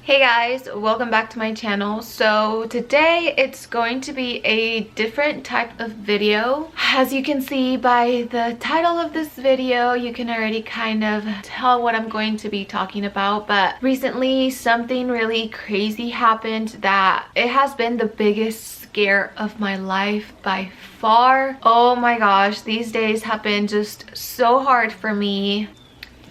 Hey guys, welcome back to my channel. So today it's going to be a different type of video. As you can see by the title of this video, you can already kind of tell what I'm going to be talking about. But recently something really crazy happened that it has been the biggest scare of my life by far. Oh my gosh, these days have been just so hard for me.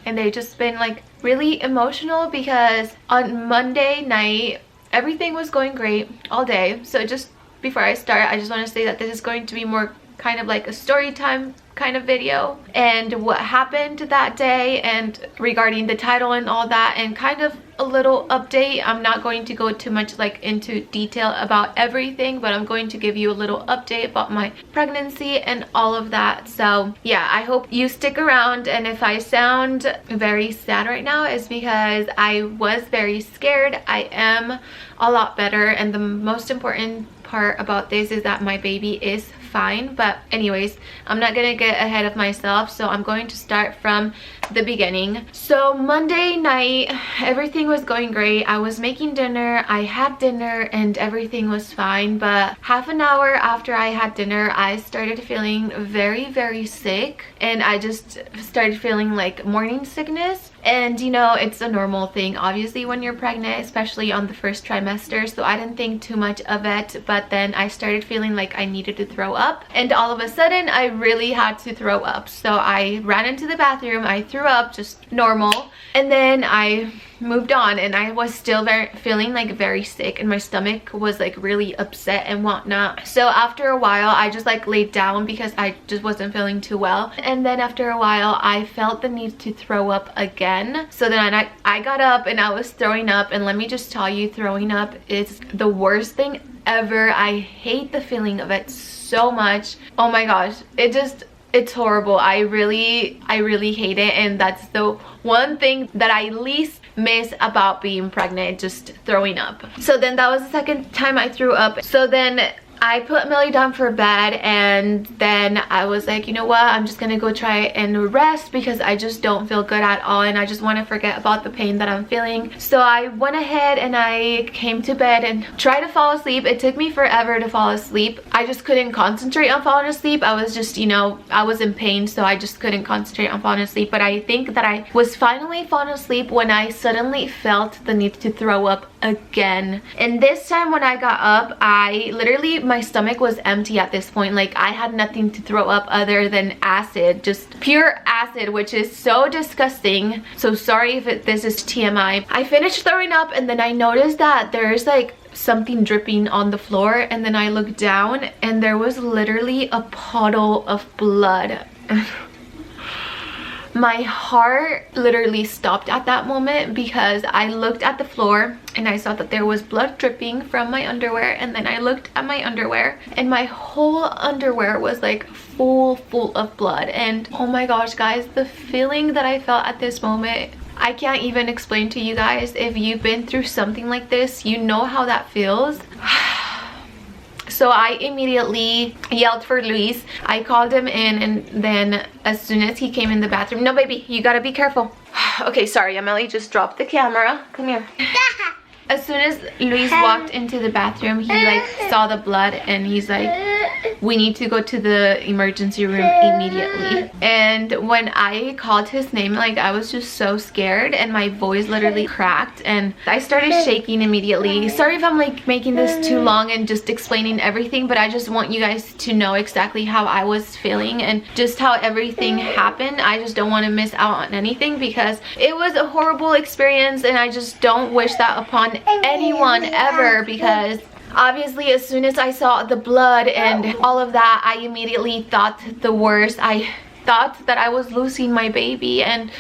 And they've just been like really emotional because on Monday night everything was going great all day. So just before I start, I just want to say that this is going to be more kind of like a story time kind of video and what happened that day and regarding the title and all that, and kind of a little update. I'm not going to go too much like into detail about everything, but I'm going to give you a little update about my pregnancy and all of that. So yeah, I hope you stick around, and if I sound very sad right now it's because I was very scared. I am a lot better, and the most important part about this is that my baby is fine. But anyways, I'm not gonna get ahead of myself, so I'm going to start from the beginning. So Monday night everything was going great. I was making dinner, I had dinner, and everything was fine. But half an hour after I had dinner I started feeling very sick, and I just started feeling like morning sickness. And you know, it's a normal thing obviously when you're pregnant, especially on the first trimester, so I didn't think too much of it. But then I started feeling like I needed to throw up, and all of a sudden I really had to throw up. So I ran into the bathroom, I threw up just normal, and then I moved on, and I was still feeling like very sick, and my stomach was like really upset and whatnot. So after a while I just like laid down because I just wasn't feeling too well, and then after a while I felt the need to throw up again. So then I got up and I was throwing up, and let me just tell you, throwing up is the worst thing ever. I hate the feeling of it so much. Oh my gosh, it's horrible. I really hate it, and that's the one thing that I least miss about being pregnant, just throwing up. So then that was the second time I threw up. So then I put Millie down for bed, and then I was like, you know what, I'm just gonna go try and rest because I just don't feel good at all, and I just want to forget about the pain that I'm feeling. So I went ahead and I came to bed and tried to fall asleep. It took me forever to fall asleep. I just couldn't concentrate on falling asleep. I was just, you know, I was in pain, so I just couldn't concentrate on falling asleep. But I think that I was finally falling asleep when I suddenly felt the need to throw up again. And this time when I got up, I literally, my stomach was empty at this point. Like I had nothing to throw up other than acid, just pure acid, which is so disgusting. So sorry if this is TMI. I finished throwing up, and then I noticed that there's like something dripping on the floor, and then I looked down and there was literally a puddle of blood. My heart literally stopped at that moment because I looked at the floor and I saw that there was blood dripping from my underwear, and then I looked at my underwear and my whole underwear was like full of blood. And oh my gosh guys, the feeling that I felt at this moment, I can't even explain to you guys. If you've been through something like this, you know how that feels. So I immediately yelled for Luis. I called him in, and then as soon as he came in the bathroom, no baby, you gotta be careful. Okay, sorry, Emily just dropped the camera. Come here. As soon as Luis walked into the bathroom, he like saw the blood, and he's like, we need to go to the emergency room immediately. And when I called his name, like I was just so scared, and my voice literally cracked, and I started shaking immediately. Sorry if I'm like making this too long and just explaining everything, but I just want you guys to know exactly how I was feeling and just how everything happened. I just don't want to miss out on anything because it was a horrible experience, and I just don't wish that upon anyone ever, because obviously as soon as I saw the blood and all of that, I immediately thought the worst. I thought that I was losing my baby, and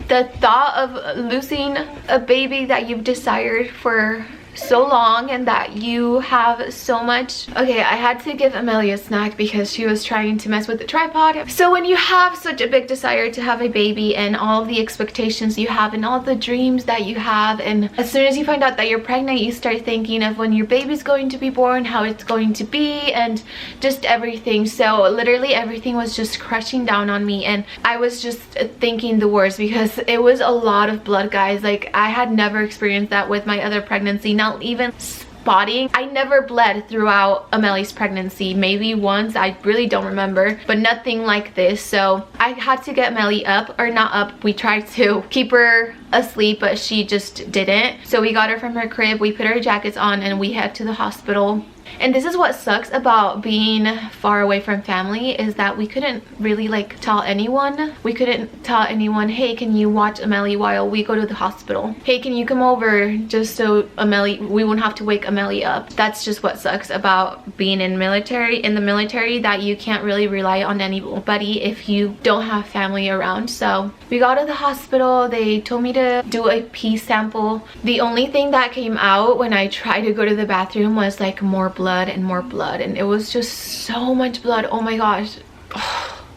the thought of losing a baby that you've desired for so long and that you have so much. Okay, I had to give Amelia a snack because she was trying to mess with the tripod. So when you have such a big desire to have a baby and all of the expectations you have and all the dreams that you have, and as soon as you find out that you're pregnant, you start thinking of when your baby's going to be born, how it's going to be, and just everything. So literally everything was just crushing down on me, and I was just thinking the worst because it was a lot of blood, guys. Like, I had never experienced that with my other pregnancy, not even spotting. I never bled throughout Amelie's pregnancy, maybe once, I really don't remember, but nothing like this. So I had to get Melly up, or not up, we tried to keep her asleep, but she just didn't. So we got her from her crib, we put our jackets on, and we head to the hospital. And this is what sucks about being far away from family, is that we couldn't really like tell anyone. We couldn't tell anyone, hey, can you watch Amelie while we go to the hospital? Hey, can you come over, just so we won't have to wake Amelie up. That's just what sucks about being in the military, that you can't really rely on anybody if you don't have family around. So we got to the hospital, they told me to do a pee sample. The only thing that came out when I tried to go to the bathroom was like more blood, and it was just so much blood. Oh my gosh.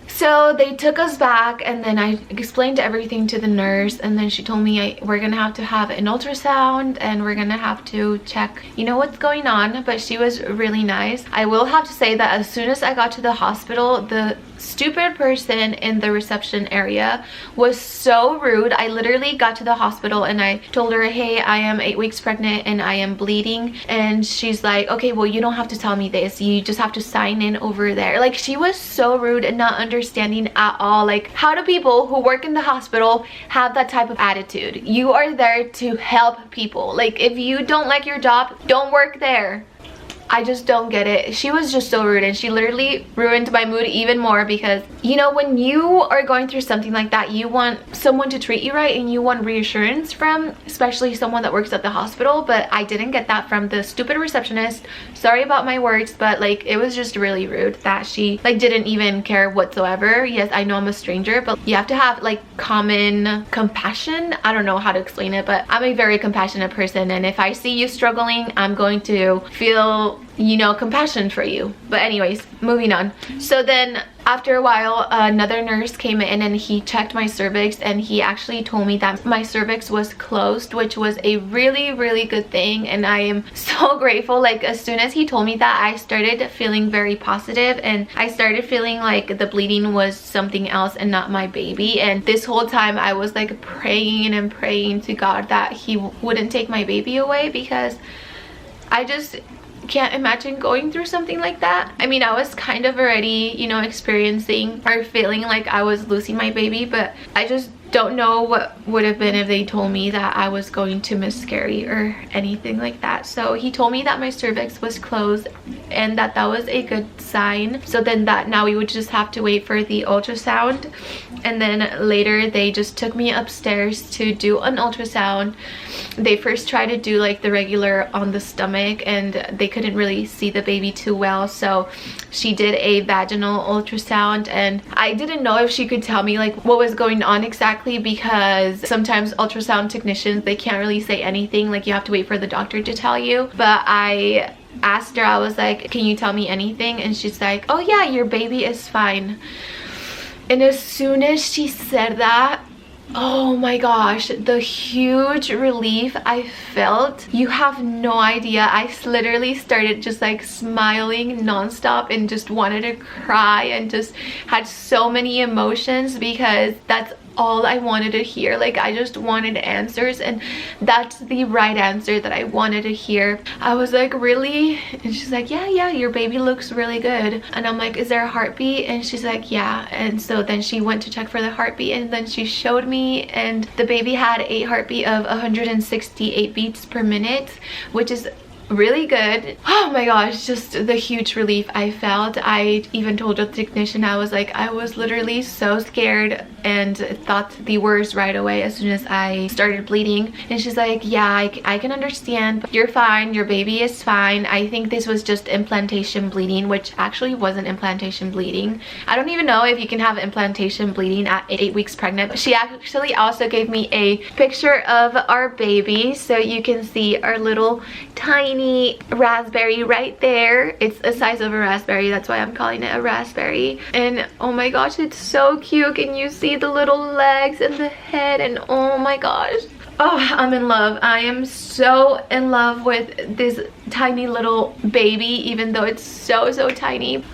So they took us back, and then I explained everything to the nurse, and then she told me we're gonna have to have an ultrasound and we're gonna have to check, you know, what's going on. But she was really nice. I will have to say that as soon as I got to the hospital, the stupid person in the reception area was so rude. I literally got to the hospital and I told her, hey, I am 8 weeks pregnant and I am bleeding, and she's like, okay, well, you don't have to tell me this, you just have to sign in over there. Like, she was so rude and not understanding at all. Like, how do people who work in the hospital have that type of attitude? You are there to help people. Like, if you don't like your job, don't work there. I just don't get it. She was just so rude, and she literally ruined my mood even more, because, you know, when you are going through something like that, you want someone to treat you right and you want reassurance from, especially someone that works at the hospital. But I didn't get that from the stupid receptionist. Sorry about my words, but like, it was just really rude that she like didn't even care whatsoever. Yes, I know I'm a stranger, but you have to have like common compassion. I don't know how to explain it, but I'm a very compassionate person, and if I see you struggling, I'm going to feel, you know, compassion for you. But anyways, moving on. So then after a while, another nurse came in and he checked my cervix, and he actually told me that my cervix was closed, which was a really good thing, and I am so grateful. Like, as soon as he told me that, I started feeling very positive, and I started feeling like the bleeding was something else and not my baby. And this whole time I was like praying and praying to God that he wouldn't take my baby away, because I just can't imagine going through something like that. I mean, I was kind of already, you know, experiencing or feeling like I was losing my baby, but I just don't know what would have been if they told me that I was going to miscarry or anything like that. So he told me that my cervix was closed and that was a good sign. So then that now we would just have to wait for the ultrasound, and then later they just took me upstairs to do an ultrasound. They first tried to do like the regular on the stomach, and they couldn't really see the baby too well, so she did a vaginal ultrasound, and I didn't know if she could tell me like what was going on exactly, because sometimes ultrasound technicians, they can't really say anything. Like, you have to wait for the doctor to tell you. But I asked her, I was like, can you tell me anything? And she's like, oh yeah, your baby is fine. And as soon as she said that, oh my gosh, the huge relief I felt, you have no idea. I literally started just like smiling nonstop and just wanted to cry and just had so many emotions, because that's all I wanted to hear. Like, I just wanted answers, and that's the right answer that I wanted to hear. I was like, really? And she's like, yeah, your baby looks really good. And I'm like, is there a heartbeat? And she's like, yeah. And so then she went to check for the heartbeat, and then she showed me, and the baby had a heartbeat of 168 beats per minute, which is really good. Oh my gosh, just the huge relief I felt. I even told the technician, I was like, I was literally so scared and thought the worst right away as soon as I started bleeding. And she's like, yeah, I can understand, but you're fine, your baby is fine. I think this was just implantation bleeding, which actually wasn't implantation bleeding. I don't even know if you can have implantation bleeding at 8 weeks pregnant. She actually also gave me a picture of our baby, so you can see our little tiny raspberry right there. It's the size of a raspberry, that's why I'm calling it a raspberry. And oh my gosh, it's so cute. Can you see the little legs and the head? And oh my gosh, oh, I'm in love. I am so in love with this tiny little baby, even though it's so tiny.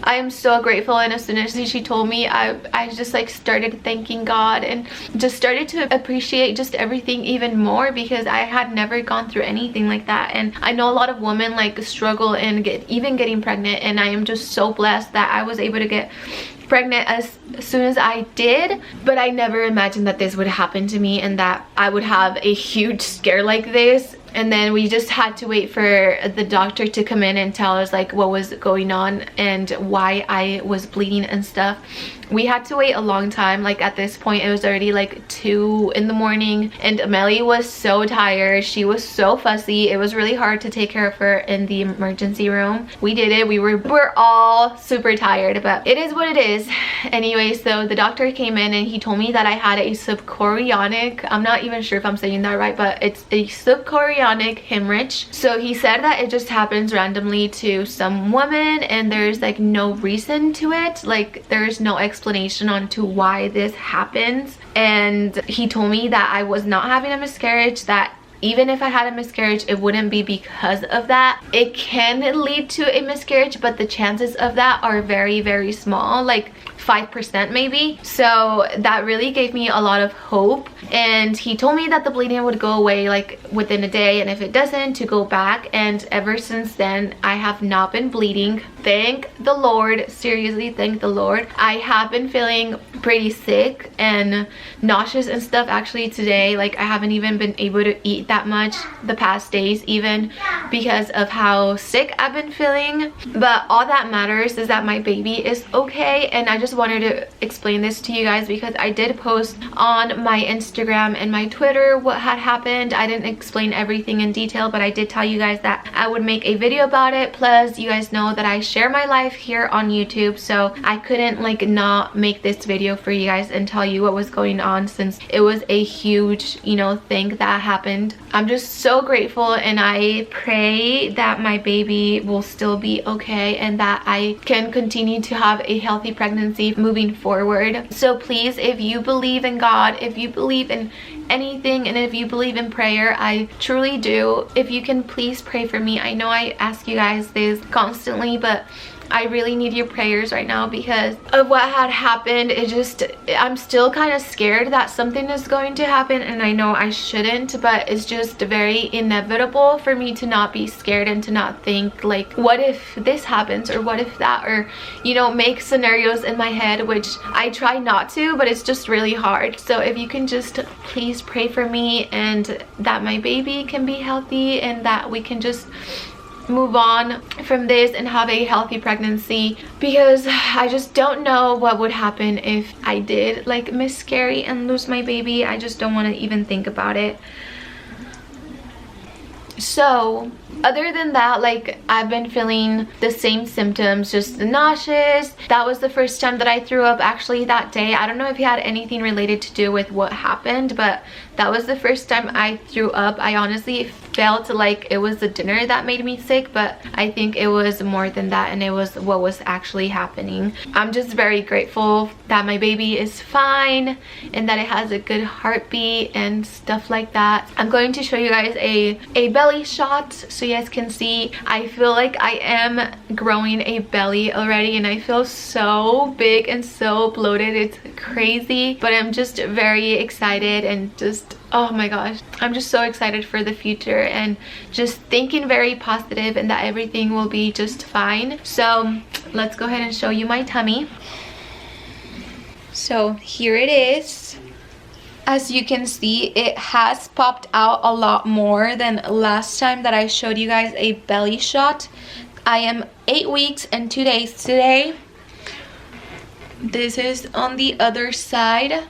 I am so grateful, and as soon as she told me, I just like started thanking God and just started to appreciate just everything even more, because I had never gone through anything like that. And I know a lot of women like struggle and even getting pregnant, and I am just so blessed that I was able to get pregnant as soon as I did. But I never imagined that this would happen to me and that I would have a huge scare like this. And then we just had to wait for the doctor to come in and tell us like what was going on and why I was bleeding and stuff. We had to wait a long time. Like at this point it was already like 2 in the morning, and Amelie was so tired. She was so fussy. It was really hard to take care of her in the emergency room. We did it. We're all super tired, but it is what it is. Anyway, so the doctor came in and he told me that I had a subchorionic, I'm not even sure if I'm saying that right, but it's a subchorionic hemorrhage. So he said that it just happens randomly to some women, and there's like no reason to it. Like there's no explanation on to why this happens. And he told me that I was not having a miscarriage, that even if I had a miscarriage, it wouldn't be because of that. It can lead to a miscarriage, but the chances of that are very small, like 5% maybe. So that really gave me a lot of hope. And he told me that the bleeding would go away like within a day, and if it doesn't, to go back. And ever since then I have not been bleeding, thank the Lord. Seriously, thank the Lord. I have been feeling pretty sick and nauseous and stuff actually today. Like I haven't even been able to eat that much the past days, even because of how sick I've been feeling. But all that matters is that my baby is okay. And I just wanted to explain this to you guys because I did post on my Instagram and my Twitter what had happened. I didn't explain everything in detail, but I did tell you guys that I would make a video about it. Plus you guys know that I share my life here on YouTube, so I couldn't like not make this video for you guys and tell you what was going on, since it was a huge, you know, thing that happened. I'm just so grateful, and I pray that my baby will still be okay and that I can continue to have a healthy pregnancy moving forward. So please, if you believe in God, if you believe in anything, and if you believe in prayer, I truly do, if you can please pray for me. I know I ask you guys this constantly, but I really need your prayers right now because of what had happened. I'm still kind of scared that something is going to happen, and I know I shouldn't, but it's just very inevitable for me to not be scared and to not think like, what if this happens, or what if that, or you know, make scenarios in my head, which I try not to, but it's just really hard. So if you can just please pray for me, and that my baby can be healthy, and that we can just move on from this and have a healthy pregnancy, because I just don't know what would happen if I did like miscarry and lose my baby. I just don't want to even think about it. So other than that, like I've been feeling the same symptoms, just nauseous. That was the first time that I threw up actually that day. I don't know if it had anything related to do with what happened, but that was the first time I threw up. I honestly felt like it was the dinner that made me sick, but I think it was more than that, and it was what was actually happening. I'm just very grateful that my baby is fine and that it has a good heartbeat and stuff like that. I'm going to show you guys a belly shot so you guys can see. I feel like I am growing a belly already, and I feel so big and so bloated. It's crazy, but I'm just very excited and just, oh my gosh, I'm just so excited for the future and just thinking very positive and that everything will be just fine. So let's go ahead and show you my tummy. So here it is. As you can see, it has popped out a lot more than last time that I showed you guys a belly shot. I am 8 weeks and 2 days today. This is on the other side.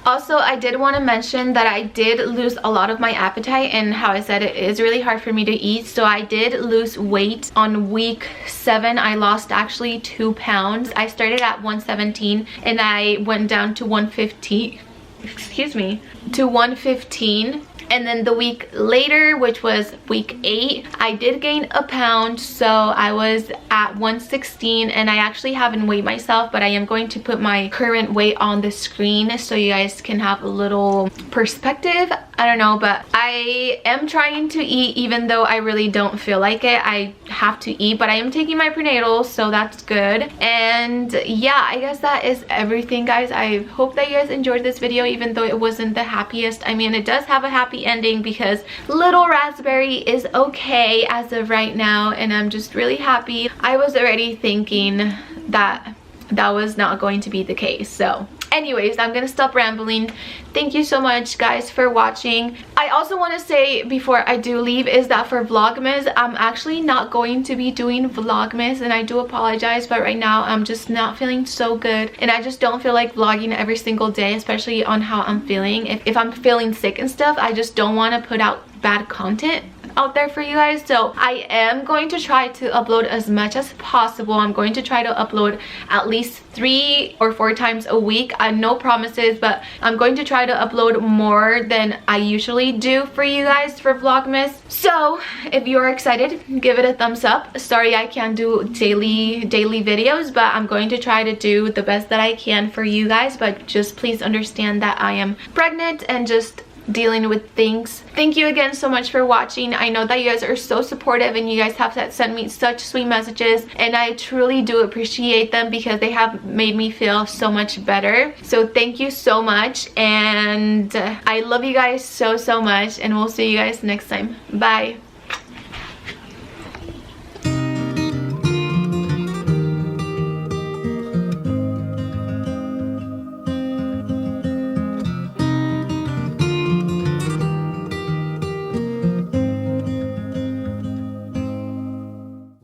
Also, I did want to mention that I did lose a lot of my appetite, and how I said it is really hard for me to eat. So I did lose weight on week 7. I lost actually 2 pounds. I started at 117 and I went down to 115. Excuse me, to 115. And then the week later, which was week 8, I did gain a pound. So I was at 116, and I actually haven't weighed myself, but I am going to put my current weight on the screen so you guys can have a little perspective. I don't know, but I am trying to eat even though I really don't feel like it. I have to eat, but I am taking my prenatals, so that's good. And yeah, I guess that is everything, guys. I hope that you guys enjoyed this video, even though it wasn't the happiest. I mean, it does have a happy ending because little Raspberry is okay as of right now, and I'm just really happy. I was already thinking that that was not going to be the case. So anyways, I'm gonna stop rambling. Thank you so much, guys, for watching. I also want to say before I do leave is that for Vlogmas, I'm actually not going to be doing Vlogmas, and I do apologize, but right now I'm just not feeling so good, and I just don't feel like vlogging every single day, especially on how I'm feeling. If I'm feeling sick and stuff, I just don't want to put out bad content out there for you guys. So I am going to try to upload as much as possible. I'm going to try to upload at least 3 or 4 times a week. No promises, but I'm going to try to upload more than I usually do for you guys for Vlogmas. So if you're excited, give it a thumbs up. Sorry I can't do daily videos, but I'm going to try to do the best that I can for you guys. But just please understand that I am pregnant and just dealing with things. Thank you again so much for watching. I know that you guys are so supportive, and you guys have sent me such sweet messages, and I truly do appreciate them because they have made me feel so much better. So thank you so much, and I love you guys so much, and we'll see you guys next time. Bye.